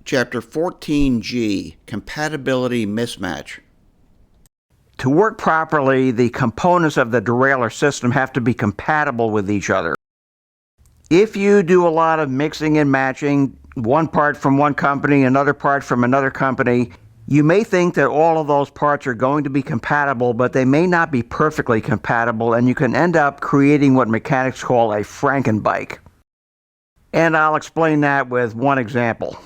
Chapter 14G, Compatibility Mismatch. To work properly, the components of the derailleur system have to be compatible with each other. If you do a lot of mixing and matching, one part from one company, another part from another company, you may think that all of those parts are going to be compatible, but they may not be perfectly compatible, and you can end up creating what mechanics call a Frankenbike. And I'll explain that with one example.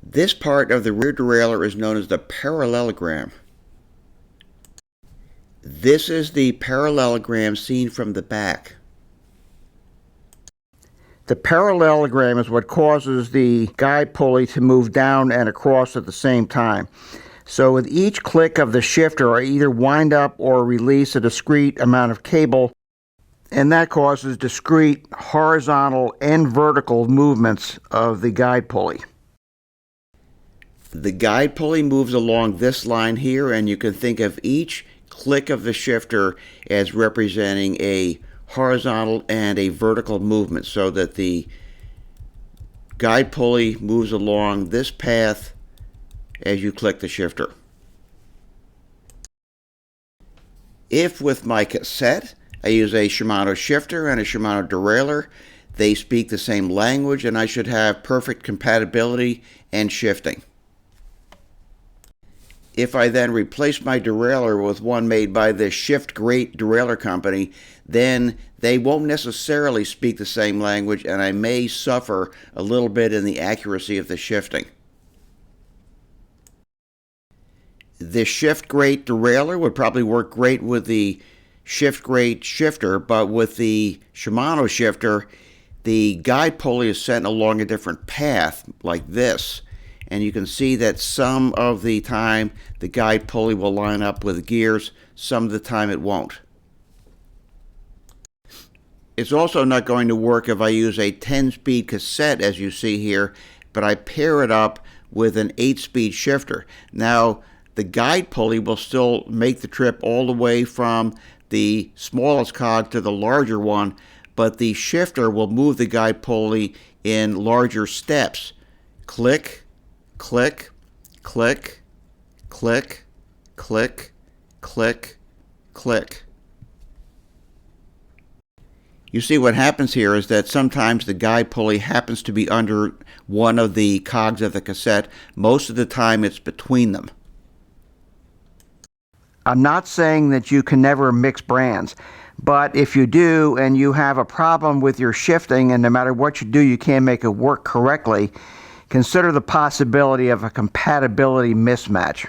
This part of the rear derailleur is known as the parallelogram. This is the parallelogram seen from the back. The parallelogram is what causes the guide pulley to move down and across at the same time. So with each click of the shifter, I either wind up or release a discrete amount of cable, and that causes discrete horizontal and vertical movements of the guide pulley. The guide pulley moves along this line here, and you can think of each click of the shifter as representing a horizontal and a vertical movement, so that the guide pulley moves along this path as you click the shifter. If with my cassette I use a Shimano shifter and a Shimano derailleur, they speak the same language and I should have perfect compatibility and shifting. If I then replace my derailleur with one made by the Shift Great derailleur company, then they won't necessarily speak the same language, and I may suffer a little bit in the accuracy of the shifting. The Shift Great derailleur would probably work great with the Shift Great shifter, but with the Shimano shifter, the guide pulley is sent along a different path, like this. And you can see that some of the time the guide pulley will line up with gears, some of the time it won't. It's also not going to work if I use a 10-speed cassette, as you see here, but I pair it up with an 8-speed shifter. Now, the guide pulley will still make the trip all the way from the smallest cog to the larger one, but the shifter will move the guide pulley in larger steps. Click, click, click, click, click, click, click. You see, what happens here is that sometimes the guide pulley happens to be under one of the cogs of the cassette. Most of the time it's between them. I'm not saying that you can never mix brands, but if you do and you have a problem with your shifting and no matter what you do you can't make it work correctly, consider the possibility of a compatibility mismatch.